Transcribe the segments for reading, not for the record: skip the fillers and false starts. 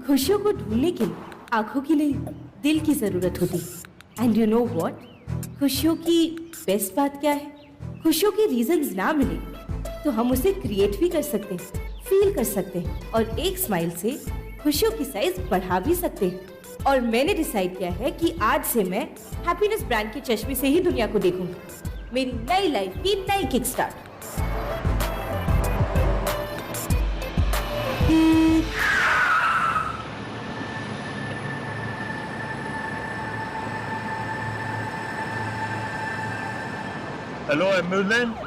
खुशियों को ढूंढने के लिए आंखों के लिए दिल की जरूरत होती। एंड यू नो व्हाट, खुशियों की बेस्ट बात क्या है? खुशियों के रीजंस ना मिले तो हम उसे क्रिएट भी कर सकते हैं, फील कर सकते हैं और एक स्माइल से खुशियों की साइज बढ़ा भी सकते हैं। और मैंने डिसाइड किया है कि आज से मैं हैप्पीनेस ब्रांड के चश्मे से ही दुनिया को देखूंगी। मेरी नई लाइफ की नई किक स्टार्ट। Hello ambulance.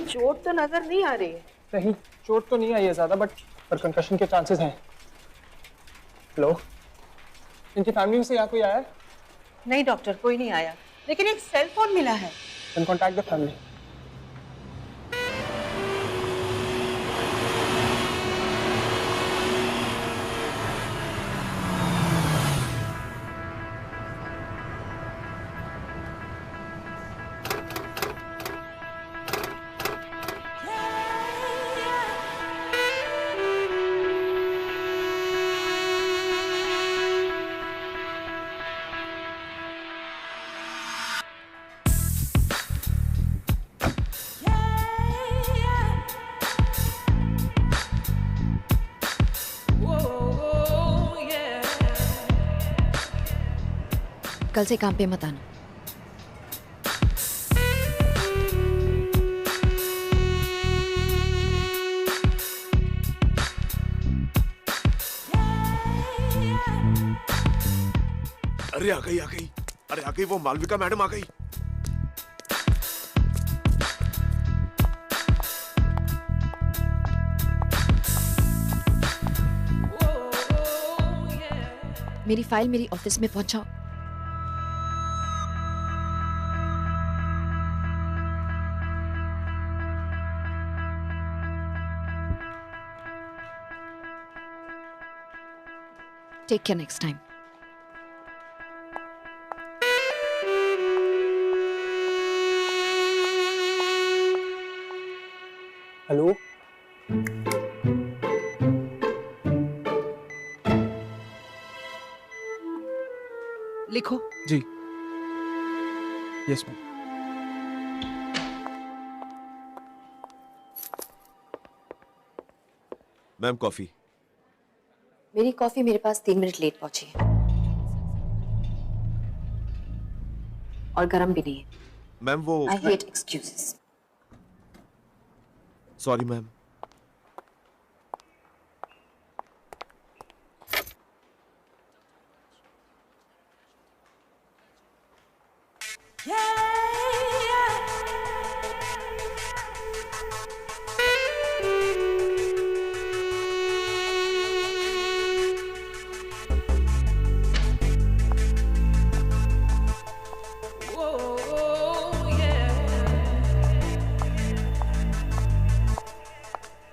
चोट तो नजर नहीं आ रही है। नहीं, चोट तो नहीं आई है ज्यादा, पर कंकशन के चांसेस हैं। हेलो, इनकी फैमिली से यहाँ कोई आया है? नहीं डॉक्टर, कोई नहीं आया, लेकिन एक सेल फोन मिला है। Can contact the family. कल से काम पे मत आना। अरे आ गई, अरे आ गई, वो मालविका मैडम आ गई। मेरी फाइल मेरी ऑफिस में पहुंचाओ। Take care next time. Hello, लिखो। जी। Yes ma'am. Ma'am coffee. मेरी कॉफी मेरे पास 3 मिनट लेट पहुंची है और गर्म भी नहीं है। मैम वो I hate excuses. Sorry ma'am.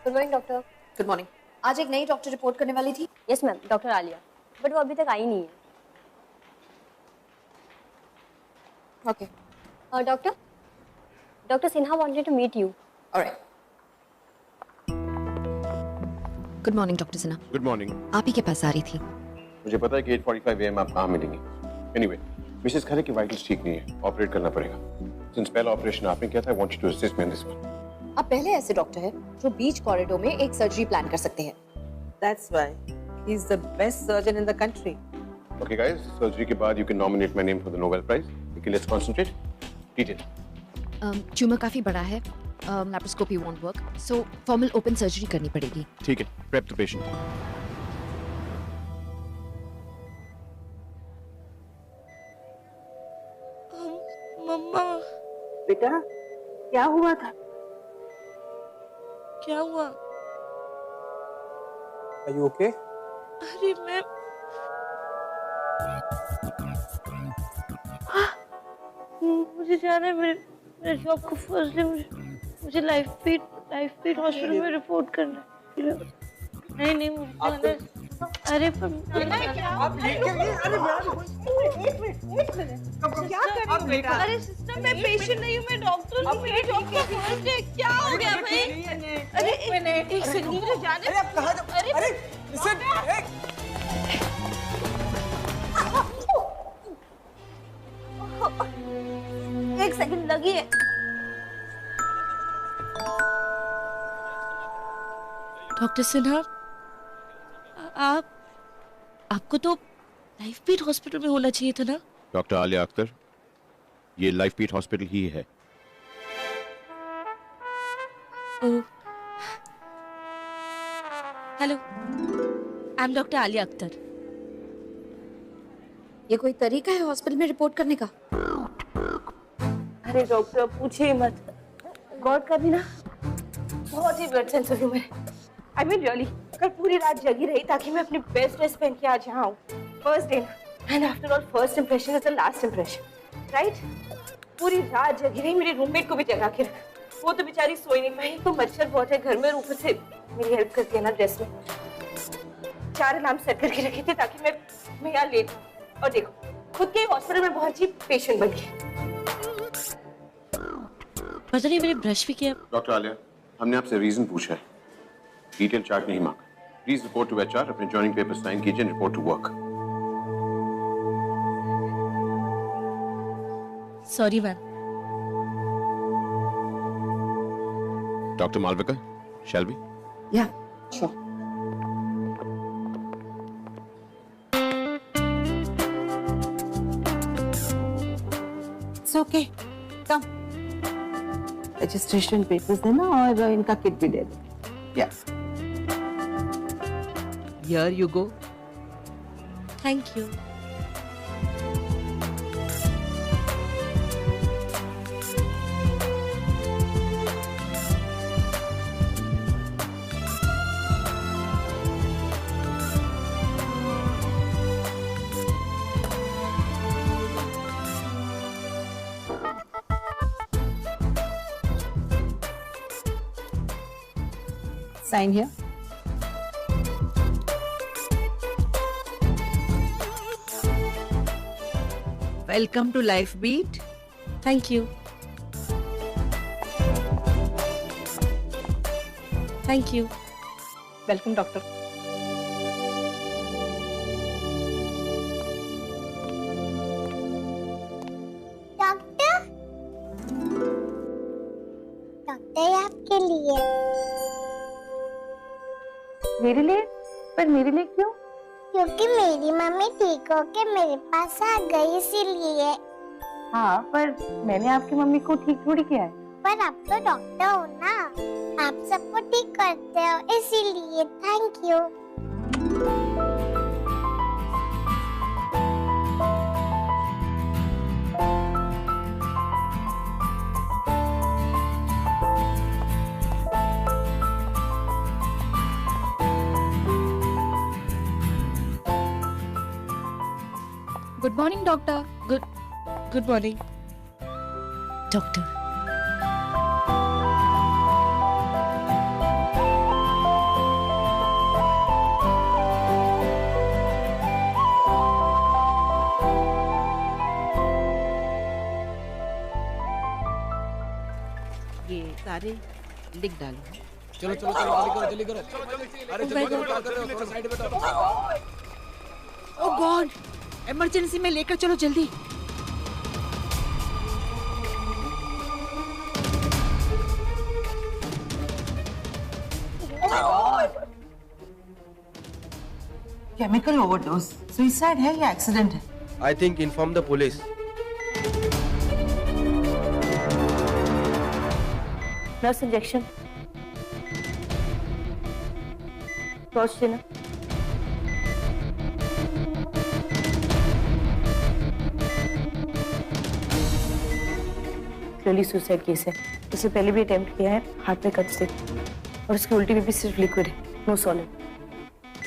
Good morning doctor. Good morning. आज एक नई डॉक्टर रिपोर्ट करने वाली थी। Yes ma'am, doctor Alia, but वो अभी तक आई नहीं है। Okay. Doctor Sinha wanted to meet you. All right. Good morning doctor Sinha. Good morning. आप ही के पास आ रही थी। मुझे पता है कि 8:45 AM आप कहाँ मिलेंगी। एनीवे, मिसेस खरे की वाइटल्स ठीक नहीं है, ऑपरेट करना पड़ेगा। सिंस पहला ऑपरेशन आपने किया था, I want you to assist me in this one. आप पहले ऐसे डॉक्टर हैं जो बीच कॉरिडोर में एक सर्जरी प्लान कर सकते हैं। That's why he is the best surgeon in the country. Okay guys, surgery के बाद you can nominate my name for the Nobel prize. Okay, let's concentrate. Detail. Tumour काफी बड़ा है, laparoscopy won't work, so formal open surgery करनी पड़ेगी। ठीक है, prep the patient. मम्मा। बेटा, क्या हुआ था? Are you okay? अरे मैं मुझे जाना है मेरे जॉब को फर्स्ट डे मुझे लाइफ फीड हॉस्पिटल में रिपोर्ट करना है। नहीं मुझे जाना है। अरे पर आप लेके गए? अरे क्या कर रही हो बेटा? अरे सिस्टर मैं पेशेंट नहीं हूँ, मैं डॉक्टर हूँ। मेरी जॉब का फर्स्ट डे क्या हो गया भाई? अरे एक सेकंड मुझे जाने। अरे आप कहाँ जा? अरे लिसन, एक सेकंड लगी है। डॉक्टर सिन्हा, आपको तो लाइफ बीट हॉस्पिटल में होना चाहिए था ना? डॉक्टर आलिया अख्तर, ये लाइफ बीट हॉस्पिटल ही है। Hello, I am doctor Alia Akhtar. ये कोई तरीका है हॉस्पिटल में रिपोर्ट करने का? अरे डॉक्टर पूछिए मत, गौर करनी ना बहुत ही ब्लड सेंसिटिव है। आई मीन रियली, कल पूरी रात जगी रही ताकि मैं अपनी बेस्ट ड्रेस पहन के आज यहाँ आऊँ। First day and after all first impression is the last impression, right? पूरी रात जगी रही, मेरी रूममेट को भी जगा के रखा। वो तो बेचारी सोई नहीं पाई, तो मच्छर बहुत है घर में, ऊपर से मेरी हेल्प करती है ना ड्रेस में। 4 अलार्म सेट करके रखे थे ताकि मैं यहाँ लेट हूँ। और देखो खुद के हॉस्पिटल में बहुत ही पेशेंट बन गई। पता नहीं मैंने ब्रश भी किया। डॉक्टर आलिया, हमने आपसे रीजन पूछा है, डिटेल चार्ट नहीं मांगा। प्लीज रिपोर्ट टू एचआर, अपने जॉइनिंग पेपर साइन कीजिए, report to work. Sorry ma'am. Doctor Malvika, shall be? Yeah sure. Okay come, registration papers देना और इनका किट भी दे दो। Yeah here you go. Thank you. Sign here. Welcome to Life Beat. Thank you. Thank you. Welcome doctor. Doctor, doctor आपके लिए। मेरे लिए? पर मेरे लिए क्यों? क्योंकि मेरी मम्मी ठीक होके मेरे पास आ गई इसीलिए। हाँ, पर मैंने आपकी मम्मी को ठीक थोड़ी किया है। पर आप तो डॉक्टर हो ना, आप सबको ठीक करते हो इसीलिए। Thank you. Good morning doctor. Good morning doctor. ये सारे लिख डालो। चलो चलो चलो जल्दी करो अरे जल्दी करो, क्या कर रहे हो? थोड़ा साइड में बैठो। ओह गॉड, इमरजेंसी में लेकर चलो जल्दी। केमिकल ओवरडोज, सुसाइड है या एक्सीडेंट है? I think inform the police. Nurse injection. Torch देना। क्लियरली सुसाइड केस है। इससे पहले भी अटेम्प्ट किया है, हाथ में कट्स थे और उसकी उल्टी में भी सिर्फ लिक्विड है, नो सॉलिड।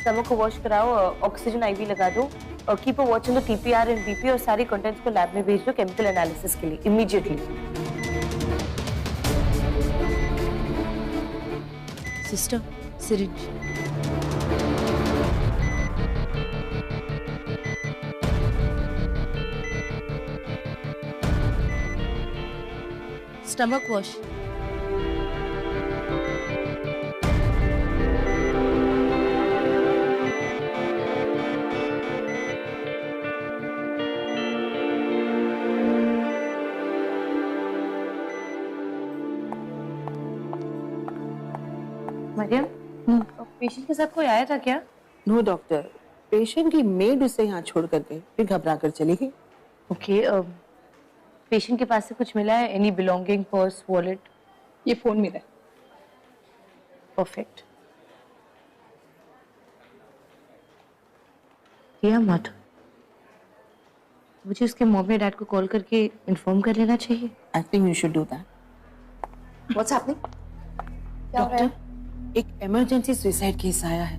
स्टमक को वॉश कराओ, ऑक्सीजन आईवी लगा दो और keep a watch on the TPR and BP और सारी कंटेंट्स को लैब में भेज दो केमिकल एनालिसिस के लिए immediately. Sister, syringe. Stomach wash. Mariam, patient के साथ कोई आया था क्या? नो डॉक्टर, पेशेंट की मेड उसे यहाँ छोड़ कर गई, फिर घबरा कर चली गई। ओके, पेशेंट के पास से कुछ मिला है? Any belonging, purse, wallet? ये फोन मिला है। परफेक्ट। रिया मत, मुझे उसके मॉम या डैड को कॉल करके इन्फॉर्म कर लेना चाहिए। आई think you should do that. What's happening? क्या हो रहा है? एक इमरजेंसी सुसाइड केस आया है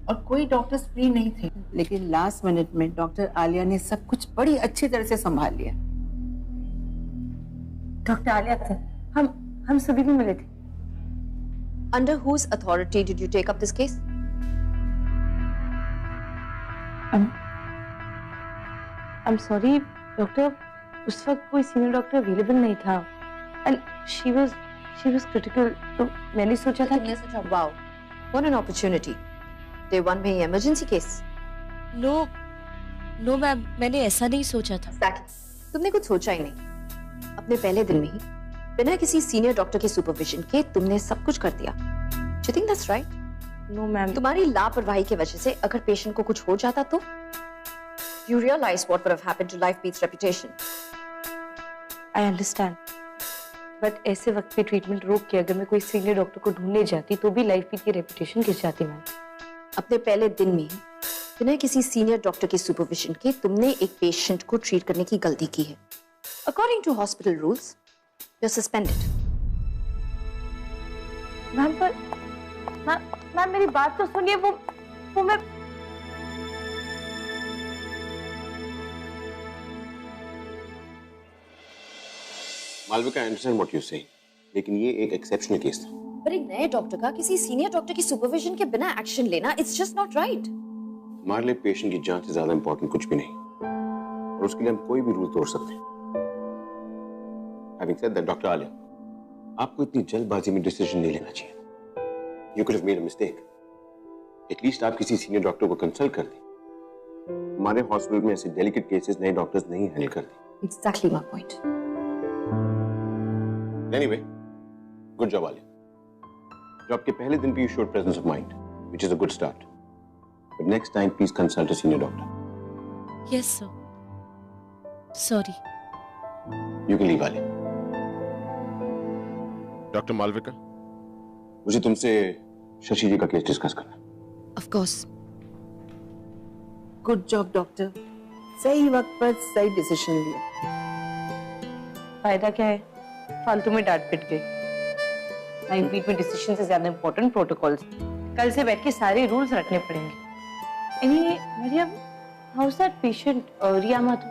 और कोई डॉक्टर्स फ्री नहीं थे, लेकिन लास्ट मिनट में डॉक्टर आलिया ने सब कुछ बड़ी अच्छी तरह से संभाल लिया। डॉक्टर आलिया सर, हम सभी भी मिले थे। Under whose authority did you take up this case? I'm sorry, doctor, उस वक्त कोई सीनियर डॉक्टर अवेलेबल नहीं था एंड she was critical, तो मैंने सोचा था तुमने सोचा, wow, what an opportunity. Day 1 में emergency case. नो मैम, मैंने ऐसा नहीं सोचा था। Exactly. तुमने कुछ सोचा ही नहीं। अपने पहले दिन में ही बिना किसी सीनियर डॉक्टर के सुपरविजन के तुमने सब कुछ कर दिया। Do you think that's right? No ma'am, तुम्हारी लापरवाही की वजह से अगर पेशेंट को कुछ हो जाता तो you realize what would have happened to Lifebeat's reputation. I understand, but ऐसे वक्त पे ट्रीटमेंट रोक के अगर मैं कोई सीनियर डॉक्टर को ढूंढने जाती तो भी लाइफबीट की रेपुटेशन गिर जाती मैम। अपने पहले दिन में ही बिना किसी सीनियर डॉक्टर के सुपरविजन के तुमने एक पेशेंट को ट्रीट करने की गलती की है। According to hospital rules, you're suspended. Ma'am पर मैम मेरी बात तो सुनिए, वो मैं Malvika, I understand what you saying, लेकिन ये एक एक्सेप्शनल केस था। पर एक नए डॉक्टर का किसी सीनियर डॉक्टर की सुपरविजन के बिना एक्शन लेना, इट्स जस्ट नॉट राइट। हमारे लिए पेशेंट की जान से ज्यादा इंपॉर्टेंट कुछ भी नहीं, और उसके लिए हम कोई भी रूल तोड़ सकते हैं। Having said that, doctor Alia, आपको इतनी जल्दबाजी में डिसीजन नहीं लेना चाहिए। You could have made a mistake. At least आप किसी सीनियर डॉक्टर को कंसल्ट कर दें। हमारे हॉस्पिटल में ऐसे डेलिकेट केसेस नए डॉक्टर्स नहीं हैंडल करते। Exactly my point. Anyway, good job, Alia. जो आपके पहले दिन पे you showed presence of mind, which is a good start. But next time, please consult a senior doctor. Yes, sir. Sorry. You can leave, Alia. Doctor Malvika, मुझे तुमसे शशि जी का case discuss करना। Of course. Good job doctor, सही वक्त पर सही decision लिया। फायदा क्या है, फालतू में डांट पिट गई। लाइफबीट में डिसीजन से ज्यादा इंपॉर्टेंट प्रोटोकॉल्स। कल से बैठ के सारे रूल्स रखने पड़ेंगे। Anyway, Mariam, how's that patient, Riya Madhu?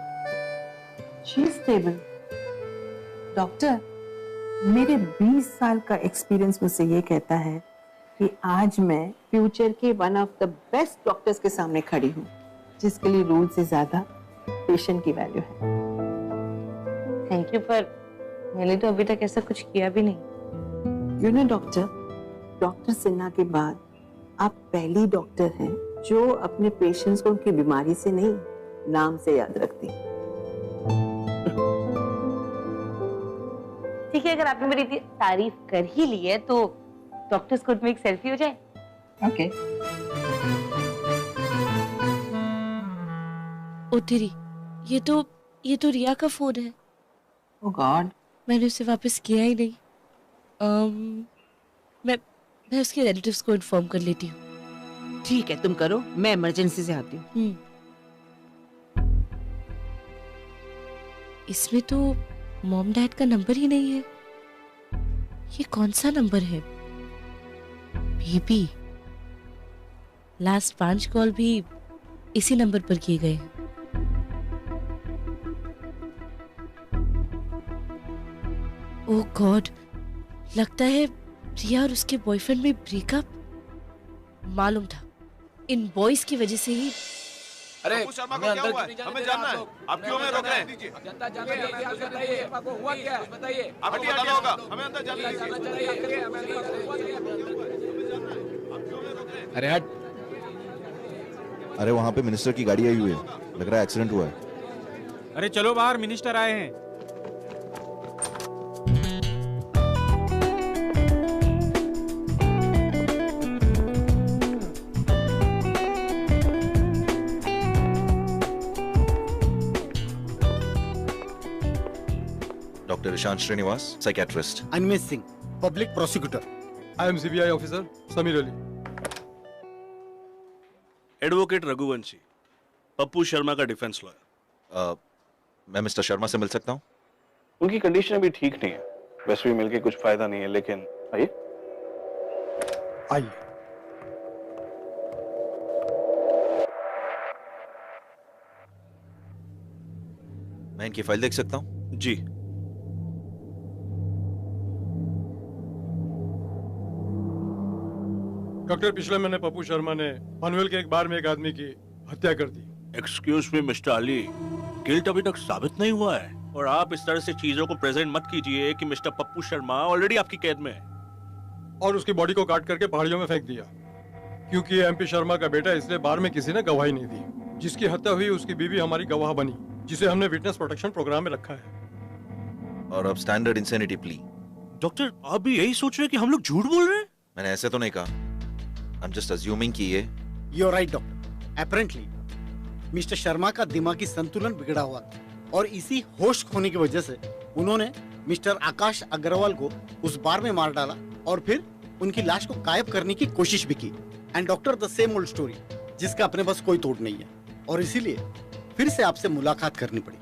She is stable. Doctor, मेरे 20 साल का एक्सपीरियंस मुझसे ये कहता है कि आज मैं फ्यूचर के one of the best doctors के सामने खड़ी हूँ, जिसके लिए रूल से ज्यादा पेशेंट की वैल्यू है। थैंक यू, पर मैंने तो अभी तक ऐसा कुछ किया भी नहीं। यू नो डॉक्टर सिन्हा के बाद आप पहली डॉक्टर हैं जो अपने पेशेंट्स को उनकी बीमारी से नहीं, नाम से याद रखती। ठीक है, अगर आपने मेरी इतनी तारीफ कर ही ली है तो डॉक्टर्स को में एक सेल्फी हो जाए। ओके। ओ तेरी, ये तो रिया का फोन है। ओह गॉड। मैंने उसे वापस किया ही नहीं। मैं उसके रिलेटिव्स को इन्फॉर्म कर लेती हूँ। ठीक है, तुम करो, मैं इमरजेंसी से आती हूँ। इसमें तो मॉम डैड का नंबर ही नहीं है। ये कौन सा नंबर है? बेबी, लास्ट 5 कॉल भी इसी नंबर पर किए गए हैं। ओह गॉड, लगता है प्रिया और उसके बॉयफ्रेंड में ब्रेकअप। मालूम था इन बॉयज की वजह से ही। अरे शर्मा को क्या हुआ है? हमें जानना है। आप क्यों हमें रोक रहे हैं? जनता जानना चाहिए, बताइए हुआ क्या है? बताइए। आपको बताना होगा, हमें अंदर जानना चाहिए। अरे हट। अरे वहाँ पे मिनिस्टर की गाड़ी आई हुई है, लग रहा है एक्सीडेंट हुआ है। अरे चलो बाहर, मिनिस्टर आए हैं। Doctor Ishaan Srinivas, psychiatrist. Anmesh Singh, public prosecutor. I am CBI officer Sameer Ali. Advocate Raghuvanshi, Pappu Sharma का डिफेंस लॉयर। मैं मिस्टर शर्मा से मिल सकता हूँ? उनकी कंडीशन अभी ठीक नहीं है, वैसे भी मिलके कुछ फायदा नहीं है, लेकिन आइए। आइए। मैं इनकी फाइल देख सकता हूँ? जी। डॉक्टर, पिछले महीने पप्पू शर्मा ने पनवेल के एक बार में एक आदमी की हत्या कर दी। Excuse me mister Ali, guilt अभी तक साबित नहीं हुआ है और आप इस तरह से चीजों को प्रेजेंट मत कीजिए कि मिस्टर पप्पू शर्मा ऑलरेडी आपकी कैद में है। और उसकी बॉडी को काट करके पहाड़ियों में फेंक दिया, क्योंकि एमपी शर्मा का बेटा, इसलिए बार में किसी ने गवाही नहीं दी। जिसकी हत्या हुई उसकी बीवी हमारी गवाह बनी, जिसे हमने विटनेस प्रोटेक्शन प्रोग्राम में रखा है। और अब स्टैंडर्ड इंसेनिटी प्ली। डॉक्टर, आप भी यही सोच रहे हैं कि हम लोग झूठ बोल रहे हैं? मैंने ऐसे तो नहीं कहा। I'm just assuming कि ये। You're right, doctor. Apparently, mister Sharma का दिमागी संतुलन बिगड़ा हुआ था और इसी होश खोने की वजह से उन्होंने मिस्टर आकाश अग्रवाल को उस बार में मार डाला और फिर उनकी लाश को गायब करने की कोशिश भी की। And doctor, the same old story, जिसका अपने पास कोई तोड़ नहीं है, और इसीलिए फिर से आपसे मुलाकात करनी पड़ी।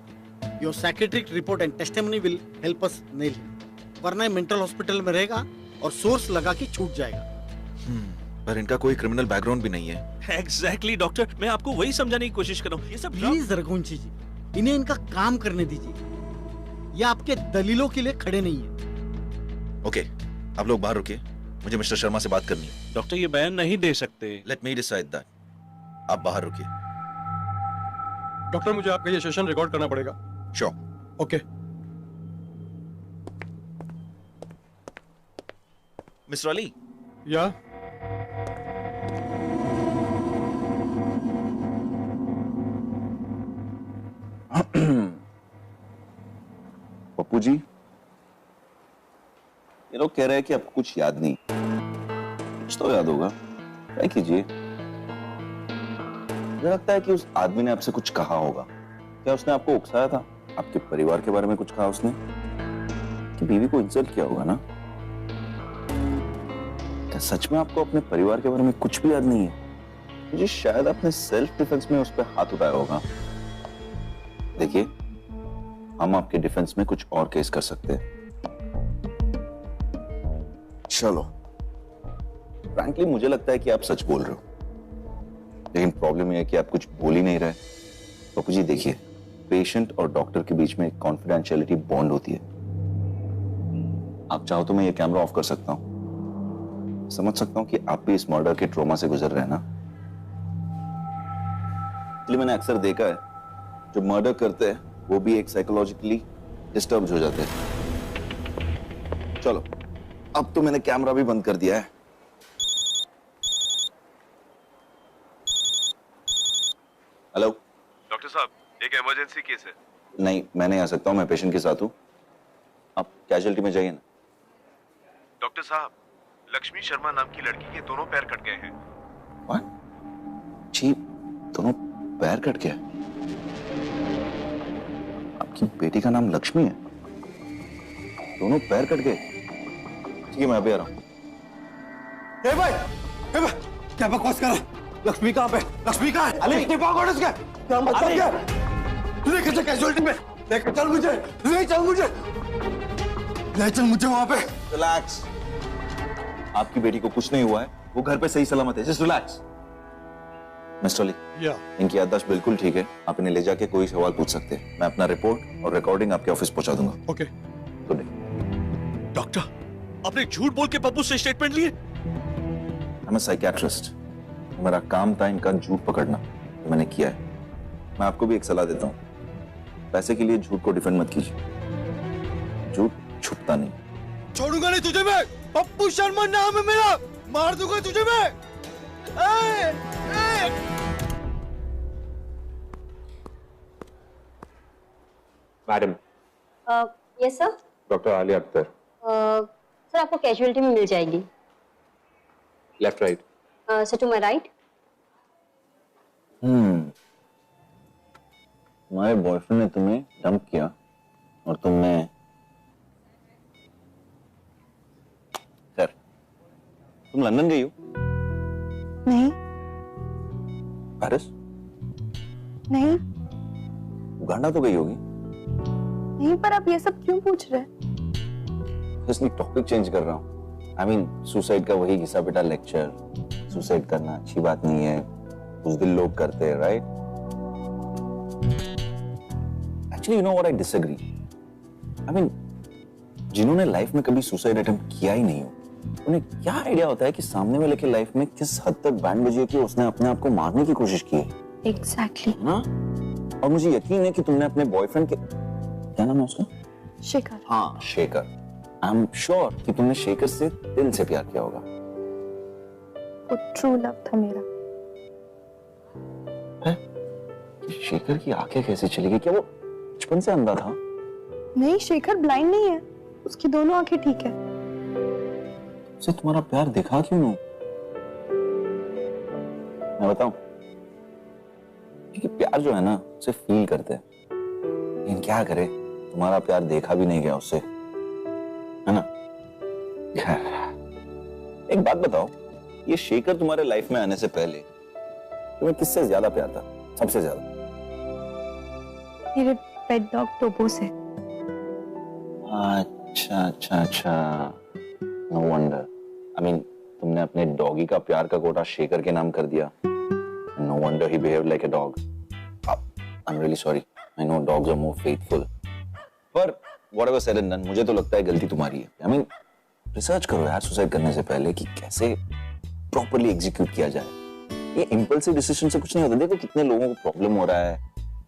Your psychiatric report and testimony will help us nail him, वरना मेंटल हॉस्पिटल में रहेगा और सोर्स लगा के छूट जाएगा। पर इनका कोई क्रिमिनल बैकग्राउंड भी नहीं है। एग्जैक्टली डॉक्टर, मैं आपको वही समझाने की कोशिश कर रहा हूँ। ये सब प्लीज रघुवंशी जी, इन्हें इनका काम करने दीजिए। ये आपके दलीलों के लिए खड़े नहीं है। ओके, आप लोग बाहर रुकिए, मुझे मिस्टर शर्मा से बात करनी है। डॉक्टर, ये बयान नहीं दे सकते। Let me decide that. आप बाहर रुकिए। डॉक्टर, मुझे आपका ये सेशन रिकॉर्ड करना पड़ेगा। श्योर। ओके। मिस्टर अली। या पप्पू जी, ये लोग कह रहे हैं कि आपको कुछ याद नहीं। कुछ तो याद होगा, क्या कीजिए। मुझे लगता है कि उस आदमी ने आपसे कुछ कहा होगा। क्या उसने आपको उकसाया था? आपके परिवार के बारे में कुछ कहा उसने? कि बीवी को इंसल्ट किया होगा ना? क्या सच में आपको अपने परिवार के बारे में कुछ भी याद नहीं है? मुझे शायद अपने सेल्फ डिफेंस में उस पर हाथ उठाया होगा। देखिए, हम आपके डिफेंस में कुछ और केस कर सकते हैं। चलो, फ्रैंकली मुझे लगता है कि आप सच बोल रहे हो, लेकिन प्रॉब्लम यह है कि आप कुछ बोल ही नहीं रहे। पप्पू जी देखिए, पेशेंट और डॉक्टर के बीच में एक कॉन्फिडेंशियलिटी बॉन्ड होती है। आप चाहो तो मैं ये कैमरा ऑफ कर सकता हूं। समझ सकता हूं कि आप भी इस मर्डर के ट्रॉमा से गुजर रहे हैं ना। इसलिए मैंने अक्सर देखा है, जो मर्डर करते हैं वो भी एक साइकोलॉजिकली डिस्टर्ब हो जाते हैं। चलो, अब तो मैंने कैमरा भी बंद कर दिया है। हेलो डॉक्टर साहब, एक इमरजेंसी केस है। नहीं, मैं नहीं आ सकता हूं, मैं पेशेंट के साथ हूं। आप कैजुअलिटी में जाइए ना। डॉक्टर साहब, लक्ष्मी शर्मा नाम की लड़की के दोनों पैर कट गए हैं। What? जी, दोनों पैर कट गया? आपकी बेटी का नाम लक्ष्मी है? दोनों पैर कट गए? ठीक है, मैं अभी आ रहा हूं। हे भाई, क्या बकवास कर रहा है? लक्ष्मी कहाँ पे? लक्ष्मी कहाँ है? लक्ष्मी कहाँ है? क्या मतलब क्या? तू लेकर चल कैजुअलिटी में, लेकर चल मुझे, ले चल मुझे वहां पे। रिलैक्स, आपकी बेटी को कुछ नहीं हुआ है, वो घर पे सही सलामत है। Just relax. मिस्टर अली, या इनकी याददाश्त बिल्कुल ठीक है, आप इन्हें ले जाके कोई सवाल पूछ सकते हैं। मैं अपना रिपोर्ट और रिकॉर्डिंग आपके ऑफिस पहुंचा दूंगा। ओके। Good day. डॉक्टर, आपने झूठ बोल के पप्पू से स्टेटमेंट लिए? मैं साइकियाट्रिस्ट, मेरा काम था इनका झूठ पकड़ना, तो मैंने किया है। मैं आपको भी एक सलाह देता हूँ, पैसे के लिए झूठ को डिफेंड मत कीजिए, झूठ छुपता नहीं। छोड़ूंगा नहीं तुझे मैं, पप्पू शर्मा नाम है मेरा, मार दूंगा तुझे मैं। Madam. Yes sir. Doctor Alia Akhtar. Sir आपको कैजुअलिटी में मिल जाएगी। Left right? Sir to my right. तुम्हारे बॉयफ्रेंड ने तुम्हें डंप किया और तुमने तुम लंदन गई हो? नहीं। पेरिस? नहीं। उगांडा तो गई होगी? नहीं, पर आप ये सब क्यों पूछ रहे हैं? इसलिए टॉपिक चेंज कर रहा हूँ। आई मीन सुसाइड का वही घिसा पिटा लेक्चर, सुसाइड करना अच्छी बात नहीं है, कुछ दिल लोग करते हैं, right? Actually you know what I disagree. I mean जिन्होंने लाइफ में कभी सुसाइड अटेम्प्ट किया ही नहीं हो, उन्हें क्या आइडिया होता है कि सामने वाले की लाइफ में किस हद तक बैंड बजी है कि उसने अपने आप को मारने की कोशिश की है। एग्जैक्टली। ना? और मुझे यकीन है कि तुमने अपने बॉयफ्रेंड के, क्या नाम है उसका? शेखर। हाँ, शेखर। आई एम श्योर कि तुमने शेखर से दिल से प्यार किया होगा। वो ट्रू लव था मेरा। शेखर की आंखें कैसे चली गई? क्या वो बचपन से अंधा था? नहीं, शेखर ब्लाइंड नहीं है, उसकी दोनों आंखें ठीक है। उसे तुम्हारा प्यार दिखा क्यों नहीं? मैं बताऊं, क्योंकि प्यार जो है ना उसे फील करते हैं, लेकिन क्या करे, तुम्हारा प्यार देखा भी नहीं गया उससे, है ना? एक बात बताओ, ये शेखर तुम्हारे लाइफ में आने से पहले तुम्हें किससे ज्यादा प्यार था? सबसे ज्यादा? मेरे पेट डॉग टोपो से। अच्छा अच्छा अच्छा, नो वंडर। आई मीन तुमने अपने डॉगी का प्यार का कोटा शेखर के नाम कर दिया। No wonder he behaved like a dog. I am really sorry, I know dogs are more faithful, पर व्हाटएवर सेड एंड डन, मुझे तो लगता है गलती तुम्हारी है। आई मीन रिसर्च करो यार सुसाइड करने से पहले कि कैसे प्रॉपर्ली एग्जीक्यूट किया जाए। ये इंपल्सिव डिसीजन से कुछ नहीं होता। देखो कितने लोगों को प्रॉब्लम हो रहा है,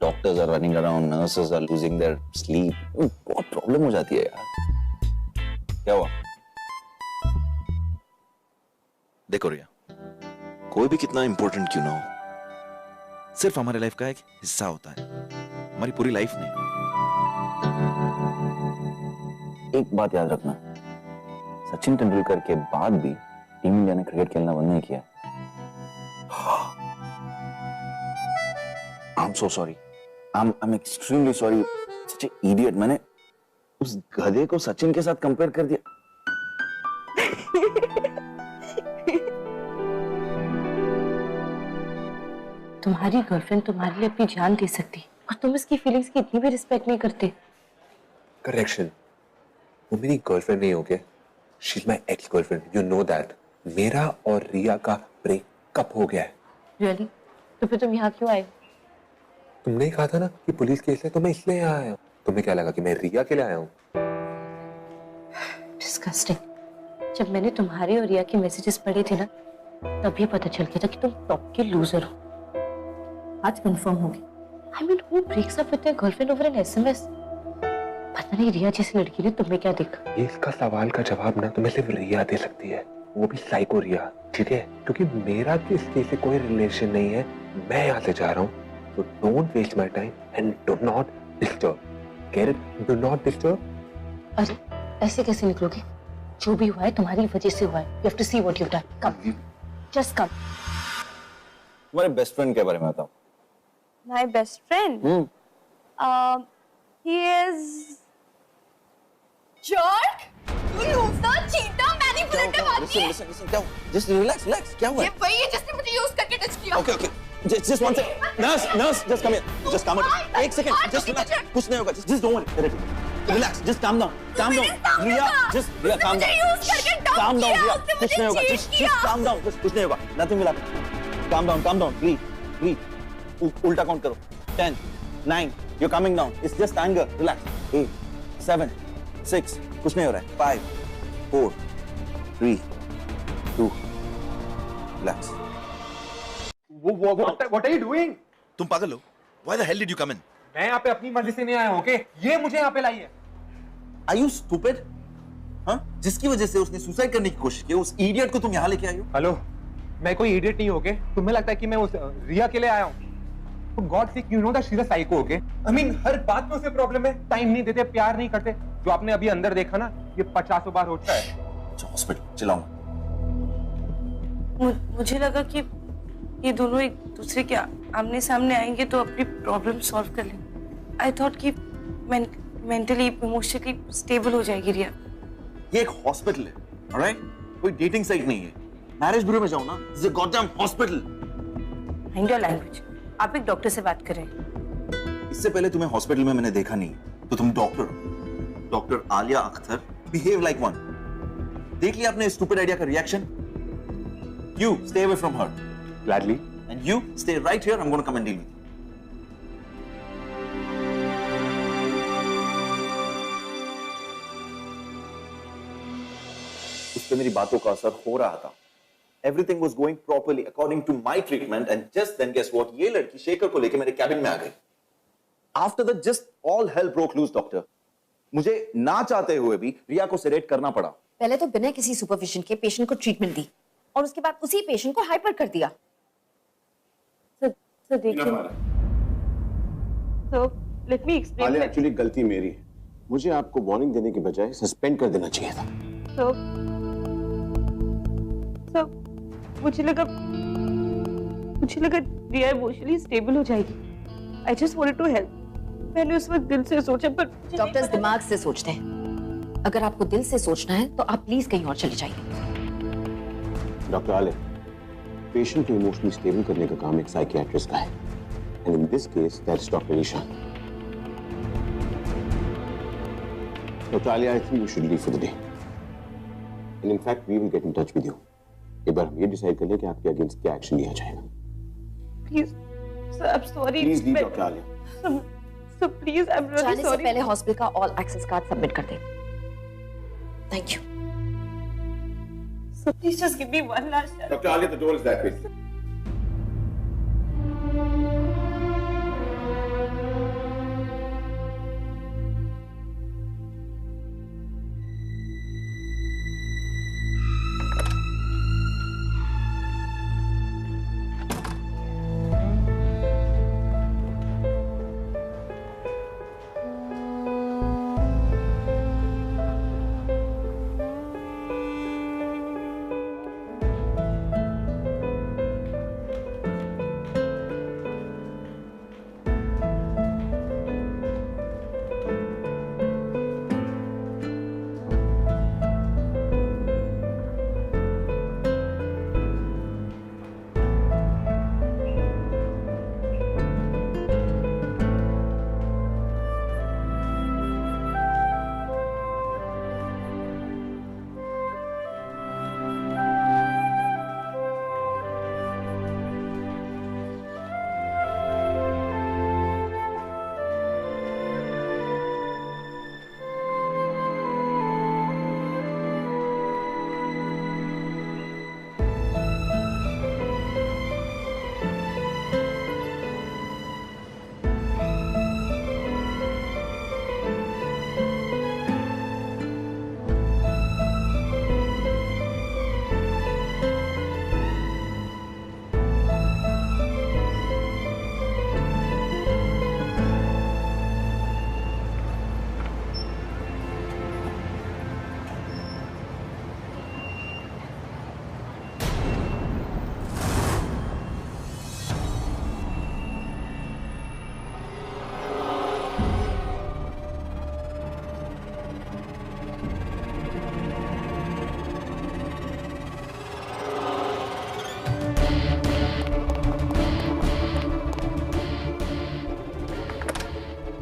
doctors are running around, nurses are losing their sleep, बहुत प्रॉब्लम हो जाती है यार। क्या हुआ? देखो रिया, कोई भी कितना इंपॉर्टेंट क्यों ना हो, सिर्फ हमारे लाइफ का एक हिस्सा होता है, हमारी पूरी लाइफ नहीं। एक बात याद रखना, सचिन तेंदुलकर के बाद भी टीम इंडिया ने क्रिकेट खेलना बंद नहीं किया। I'm so sorry. I'm extremely sorry. Such an idiot. मैंने उस गधे को सचिन के साथ कंपेयर कर दिया। तुम्हारी गर्लफ्रेंड तुम्हारे लिए अपनी जान दे सकती और तुम इसकी फीलिंग्स की इतनी भी रिस्पेक्ट नहीं करते। करेक्शन, वो मेरी गर्लफ्रेंड नहीं हो गया, she is my ex girlfriend, you know that. मेरा और रिया का ब्रेकअप हो गया है। रियली? तो फिर तुम यहाँ क्यों आए? तुमने ही कहा था ना कि पुलिस केस है, तो मैं इसलिए यहाँ आया हूँ। तुम्हें क्या लगा कि मैं रिया के लिए आया हूँ? डिस्गस्टिंग। जब मैंने तुम्हारे और रिया के मैसेजेस पढ़े थे ना, तभी पता चल गया था कि तुम टॉप के लूजर हो। आज कंफर्म हो गया। I mean, who breaks up with their girlfriend over an SMS? पता नहीं रिया जैसी लड़की ने तुम्हें क्या देखा। ये इसका सवाल का जवाब ना तुम्हें सिर्फ रिया दे सकती है, वो भी साइको रिया, ठीक है? क्योंकि मेरा किसी से कोई रिलेशन नहीं है, मैं यहाँ से जा रहा हूँ। So don't waste my time and do not disturb. Get it? Do not disturb. अरे ऐसे कैसे निकलोगे? जो भी हुआ है तुम्हारी वजह से हुआ है। You have to see what you've done. Come, just come. तुम्हारे बेस्ट फ्रेंड के बारे में बताओ। My best friend? He is jerk, loser, cheater, manipulative आदमी है। Listen, क्या हुआ? Just relax, क्या हुआ? ये वही है जिसने मुझे यूज करके टच किया। Okay. Just one second. Nurse, just come here. Just calm down. एक second. Just relax. कुछ नहीं होगा. Just don't worry. Relax. Just calm down. Riya, Riya, calm down. Calm down, Riya. कुछ नहीं होगा. Just calm down. कुछ नहीं होगा. Nothing will happen. Calm down, please. breathe. उल्टा काउंट करो. 10, 9, you're coming down. It's just anger. Relax. 8, 7, 6, कुछ नहीं हो रहा है. 5, 4, 3, 2, relax. What are you doing? तुम पागल हो? Why the hell did you come in? मैं यहाँ पे अपनी मर्जी से नहीं आया हूँ, ओके? ये मुझे यहाँ पे लाई है. Are you stupid? हाँ? जिसकी वजह से उसने सुसाइड करने की कोशिश की, उस इडियट को तुम यहाँ लेके आई हो? हेलो, मैं कोई इडियट नहीं हूँ, ओके? तुम्हें लगता है कि मैं उस रिया के लिए आया हूँ? For God's sake, you know that she's a psycho, okay? I mean, हर बात में उसे प्रॉब्लम है. टाइम नहीं देते, प्यार नहीं करते. जो आपने अभी अंदर देखा ना, ये 50 बार हो चुका है. हॉस्पिटल चलाऊं. मुझे लगा कि ये दोनों एक दूसरे के आमने सामने आएंगे तो अपनी प्रॉब्लम सॉल्व कर लेंगे. आई थॉट कि मेंटली इमोशनली स्टेबल हो जाएगी रिया. ये एक हॉस्पिटल है, ऑलराइट? कोई डेटिंग साइट नहीं है. मैरिज ब्यूरो में जाओ ना. This is a goddamn hospital. Mind your language. आप एक डॉक्टर से बात करें. इससे पहले तुम्हें हॉस्पिटल में मैंने देखा नहीं, तो तुम डॉक्टर हो. Doctor Alia Akhtar. Behave like one. देख लिया आपने स्टूपिड आइडिया का reaction? You stay away from her. Gladly. And you stay right here. I'm going to come and deal with you. उस पे मेरी बातों का असर हो रहा था. Everything was going properly according to my treatment, and just then, guess what? ये लड़की शेखर को लेके मेरे कैबिन में आ गई. After that, just all hell broke loose, doctor. मुझे ना चाहते हुए भी रिया को सेडेट करना पड़ा. पहले तो बिना किसी सुपरविजन के पेशेंट को ट्रीटमेंट दी और उसके बाद उसी पेशेंट को हाइपर कर दिया. So देखिए. So let me explain. Alia, actually गलती मेरी है. मुझे आपको वार्निंग देने के बजाय सस्पेंड कर देना चाहिए था. So मुझे लगा रिया इमोशनली स्टेबल हो जाएगी. I just wanted to help. मैंने उस वक्त दिल से सोचा, पर डॉक्टर्स दिमाग से सोचते हैं. अगर आपको दिल से सोचना है तो आप प्लीज कहीं और चले जाइए. डॉक्टर आलिया, पेशेंट को इमोशनली स्टेबल करने का काम एक साइकियाट्रिस्ट का है. And in this case that's doctor Ishaan. Doctor Alia, I think you should leave for the day. And in fact we will get in touch with you. एक बार हम ये डिसाइड कर लें कि आपके अगेंस्ट क्या एक्शन लिया जाएगा. Please sir, I am sorry. Please leave doctor Alia. So please, I am really जाने से सॉरी. पहले हॉस्पिटल का ऑल एक्सेस कार्ड सबमिट कर दें. Thank you. So please just give me one last chance. Dr. Alia, the door is that way.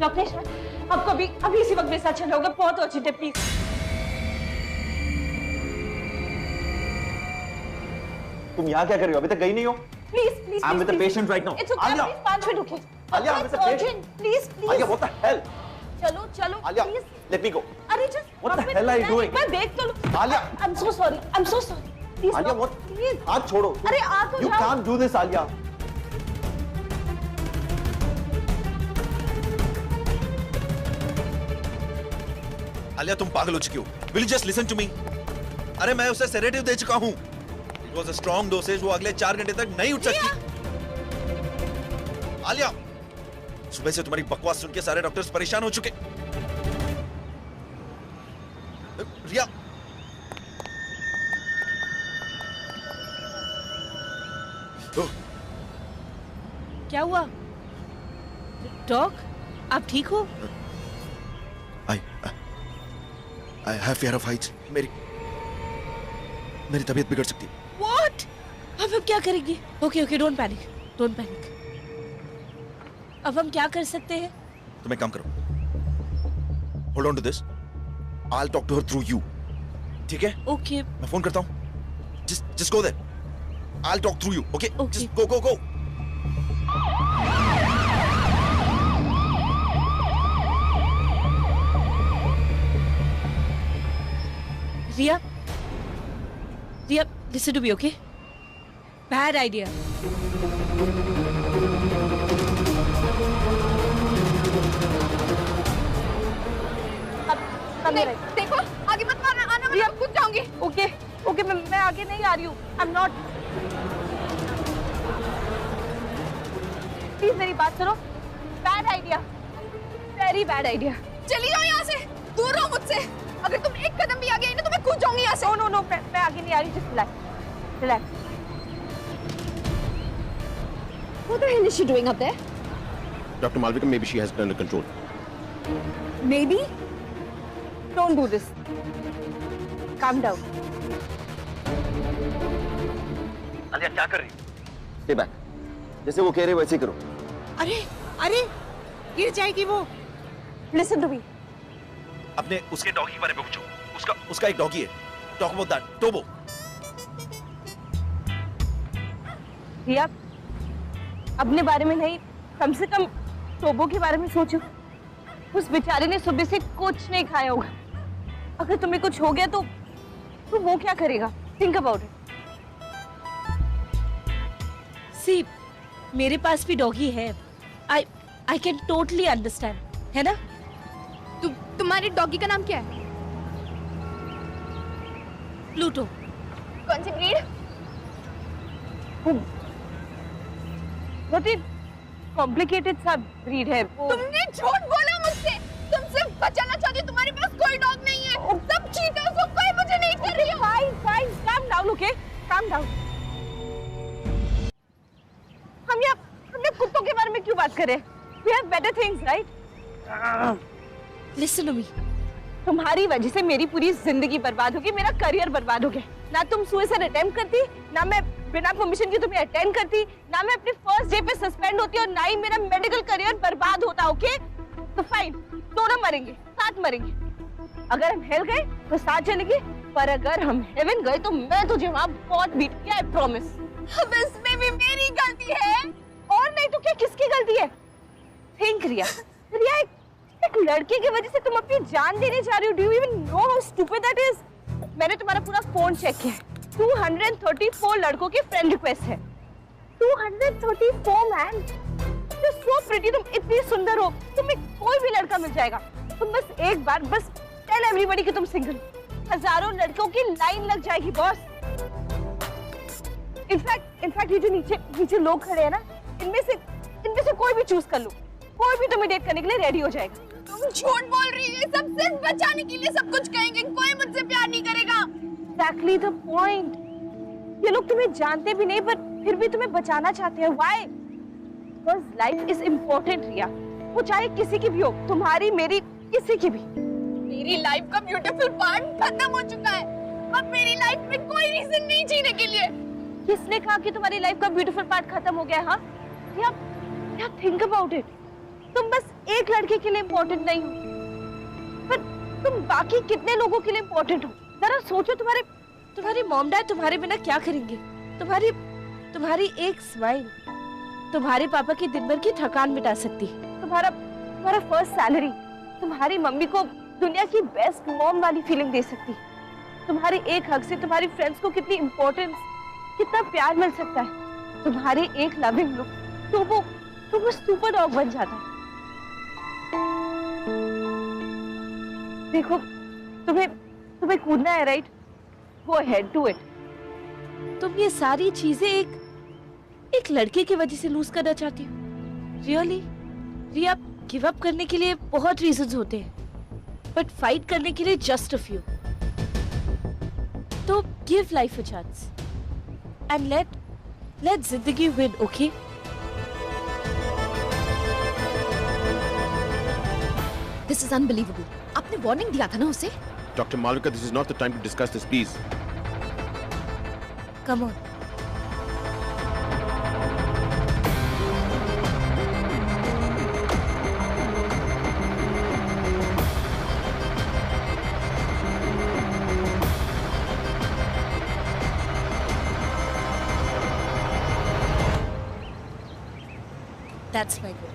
Doctor, आपको अभी इसी वक्त मेरे साथ चलना होगा. बहुत अर्जेंट है, प्लीज. तुम यहाँ क्या कर रही हो? अभी तक गई नहीं हो? Please, please, I'm with the patient right now. It's okay, Alia. please 5 minute रुकिए. Alia, I'm with the patient. Please, please. Alia, what the hell? चलो, चलो, Alia, please. let me go. अरे just. What the hell are you doing? मैं देख तो लूँ. Alia. I'm so sorry. I'm so sorry. Please. Alia, no. what? Please. हाथ छोड़ो. अरे आ तो You जाओ. can't do this, Alia. Alia तुम पागल हो चुकी हो. Will you just listen to me? अरे मैं उसे सेडेटिव दे चुका हूँ. It was a strong dosage. वो अगले 4 घंटे तक नहीं उठ सकती. आलिया, सुबह से तुम्हारी बकवास सुन के सारे डॉक्टर्स परेशान हो चुके. रिया, क्या हुआ? डॉग, आप ठीक हो? I have fear of heights. मेरी तबीयत बिगड़ सकती है. What? अब हम क्या करेंगे? Okay okay, don't panic, don't panic. अब हम क्या कर सकते हैं? तुम एक काम करो. Hold on to this. I'll talk to her through you. ठीक है? ओके. मैं फोन करता हूँ. Just go there. I'll talk through you. Okay? Just go. Ria, listen to me, okay? Bad idea. देखो, आगे मत मारना, आना मैं कूद जाऊंगी. ओके, मैं आगे नहीं आ रही हूँ. I'm not. प्लीज मेरी बात सुनो. Bad idea. Very bad idea. चली जाओ यहाँ से. दूर रहो मुझसे. अगर तुम एक कदम भी आगे आई ना तो मैं कूद जाऊंगी यहाँ से. No, मैं आगे नहीं आ रही. Just relax. What the hell is she doing up there? Dr. Malvika, maybe she has it under control. Maybe? Don't do this. Calm down. Alia क्या कर रही? Stay back. जैसे वो कह रहे वैसे ही करो. अरे गिर जाएगी वो. Listen to me. अपने उसके डॉगी के बारे में पूछो. उसका एक डॉगी है. Talk about that. टोबो. रिया, अपने बारे में नहीं, कम से कम टोबो के बारे में सोचो. उस बेचारे ने सुबह से कुछ नहीं खाया होगा. अगर तुम्हें कुछ हो गया तो वो क्या करेगा? Think about it. सी, मेरे पास भी डॉगी है. आई कैन टोटली अंडरस्टैंड, है ना? तुम्हारे डॉगी का नाम क्या है? प्लूटो. कौन सी ब्रीड? बहुत ही कॉम्प्लिकेटेड सा ब्रीड है. तुमने झूठ बोला मुझसे. तुम सिर्फ बचाना चाहती हो. तुम्हारे पास कोई डॉग नहीं है. सब चीटर्स हो. कोई मुझे नहीं कर रही हो. Fine, calm down. Okay, calm down. हम यहाँ कुत्तों के बारे में क्यों बात करें? We have better things, right? Listen to me. तुम्हारी वजह से मेरी पूरी जिंदगी बर्बाद होगी. मेरा करियर बर्बाद हो गया. ना तुम सुसाइड अटेम्प्ट करती, ना मैं बिना परमिशन के तुम्हें अटेंड करती, ना मैं अपने फर्स्ट डे पे सस्पेंड होती और ना ही मेरा मेडिकल करियर बर्बाद होता. ओके, तो फाइन, दोनों मरेंगे, साथ मरेंगे. अगर हम हेल गए तो साथ चलेंगे, पर अगर हम हेवन गए तो मैं तुझे वहां बहुत बीट के, आई प्रॉमिस. अब इसमें भी मेरी गलती है. और नहीं तो क्या, किसकी गलती है? थिंक रिया, एक लड़के की वजह से तुम अपनी जान देने जा रही हो. Do you even know how stupid that is? मैंने तुम्हारा पूरा फोन चेक किया. 234 लड़कों की फ्रेंड रिक्वेस्ट है. 234 मैन. You're so pretty. तुम इतनी सुंदर हो, तुम्हें कोई भी लड़का मिल जाएगा. तुम बस एक बार बस टेल एवरीबॉडी कि तुम सिंगल. हजारों लड़कों की लाइन लग जाएगी बॉस. इनफैक्ट ये जो नीचे लोग खड़े हैं ना, इनमें से कोई भी चूज कर लो. कोई भी तुम्हें डेट करने के लिए रेडी हो जाएगा. तुम झूठ बोल रही है. सब सिर्फ बचाने के लिए सब कुछ कहेंगे. कोई मुझसे प्यार नहीं करेगा. Exactly the point. ये लोग तुम्हें जानते भी नहीं पर फिर भी तुम्हें बचाना चाहते हैं. Why? Because life is important, रिया. वो चाहे किसी की भी हो, तुम्हारी, मेरी, किसी की भी. मेरी लाइफ का ब्यूटीफुल पार्ट खत्म हो चुका है. अब मेरी लाइफ में कोई रीजन नहीं जीने के लिए. किसने कहा कि तुम्हारी लाइफ का ब्यूटीफुल पार्ट खत्म हो गया? हाँ, या थिंक अबाउट इट. तुम बस एक लड़के के लिए इम्पोर्टेंट नहीं हो, पर तुम बाकी कितने लोगों के लिए इम्पोर्टेंट हो. जरा सोचो, तुम्हारे मॉम डैड तुम्हारे बिना क्या करेंगे? तुम्हारी एक स्माइल तुम्हारे पापा की दिन भर की थकान मिटा सकती है। तुम्हारा फर्स्ट सैलरी तुम्हारी मम्मी को दुनिया की बेस्ट मॉम वाली फीलिंग दे सकती है। तुम्हारे एक हग से तुम्हारी फ्रेंड्स को कितनी इम्पोर्टेंस, कितना प्यार मिल सकता है। तुम्हारे एक लविंग लुक तो वो सुपर डॉग बन जाता है। देखो, तुम्हें कूदना है, right? Go ahead, do it. तुम ये सारी चीजें एक लड़के की वजह से लूज करना चाहती हो? रियली? रिया, गिव अप करने के लिए बहुत रीजंस होते हैं, बट फाइट करने के लिए जस्ट अ फ्यू। तो give life a chance and let जिंदगी win, okay? This is unbelievable. आपने वार्निंग दिया था ना उसे? Doctor Malvika, this is not the time to discuss this, please. Come on. That's my goal.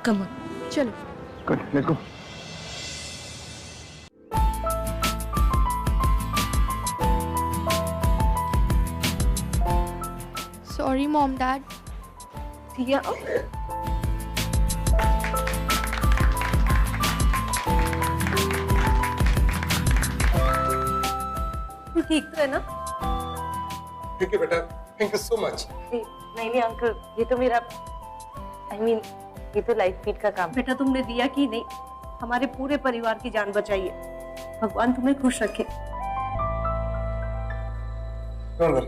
Come on, चलो। Good, let's go. Sorry, Mom, Dad. Tia. तू ठीक तो है ना? ठीक है बेटा, थैंक यू सो मच। नहीं अंकल, ये तो मेरा ये तो लाइफ फीड का काम। बेटा, तुमने दिया कि नहीं, हमारे पूरे परिवार की जान बचाई है। भगवान तुम्हें खुश रखे। डोंट वरी,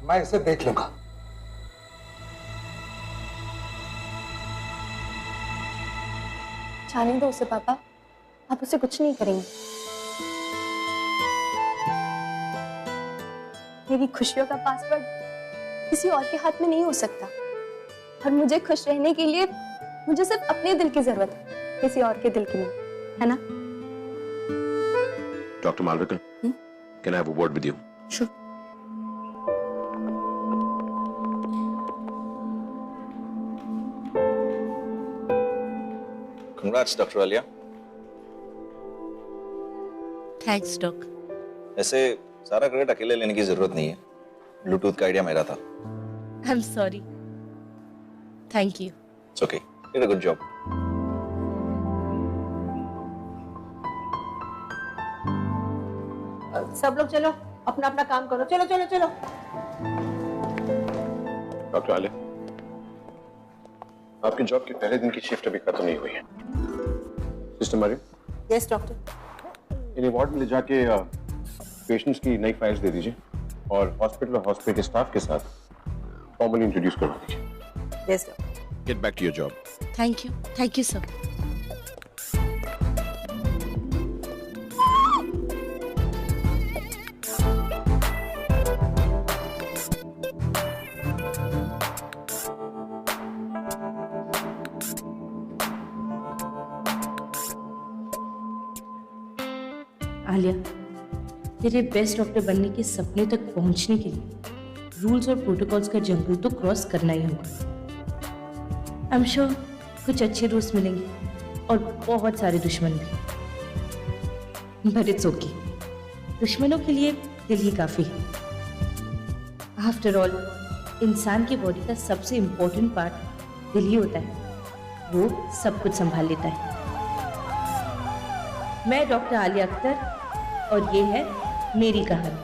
मैं इसे देख लूंगा। जाने दो उसे पापा, आप उसे कुछ नहीं करेंगे। मेरी खुशियों का पासवर्ड किसी और के हाथ में नहीं हो सकता, और मुझे खुश रहने के लिए मुझे सिर्फ अपने दिल की जरूरत है, किसी और के दिल की नहीं, है ना? Doctor Malvika, can I have a word with you? Sure. Congrats, Dr. Alia. Thanks, Doc. ऐसे सारा क्रेडिट अकेले लेने की जरूरत नहीं है, ब्लूटूथ का आइडिया मेरा था। I'm sorry. Thank you. It's okay. You did a good job. सब लोग चलो, अपना अपना काम करो। चलो चलो चलो। डॉक्टर आलिया, आपके जॉब के पहले दिन की शिफ्ट अभी खत्म नहीं हुई है। Sister Mariam? Yes doctor. इन्हें वार्ड में ले जाके पेशेंट्स की नई फाइल्स दे दीजिए और हॉस्पिटल और हॉस्पिटल स्टाफ के साथ फॉर्मली इंट्रोड्यूस करवा दीजिए। Yes doctor. Get back to your job. Thank you, sir. Alia, तेरे बेस्ट डॉक्टर बनने के सपने तक पहुंचने के लिए रूल्स और प्रोटोकॉल्स का जंगल तो क्रॉस करना ही होगा। आई एम श्योर कुछ अच्छे दोस्त मिलेंगे और बहुत सारे दुश्मन भी, बट इट्स ओके। दुश्मनों के लिए दिल ही काफी है। आफ्टर ऑल, इंसान की बॉडी का सबसे इम्पोर्टेंट पार्ट दिल ही होता है, वो सब कुछ संभाल लेता है। मैं डॉक्टर आलिया अख्तर और ये है मेरी कहानी।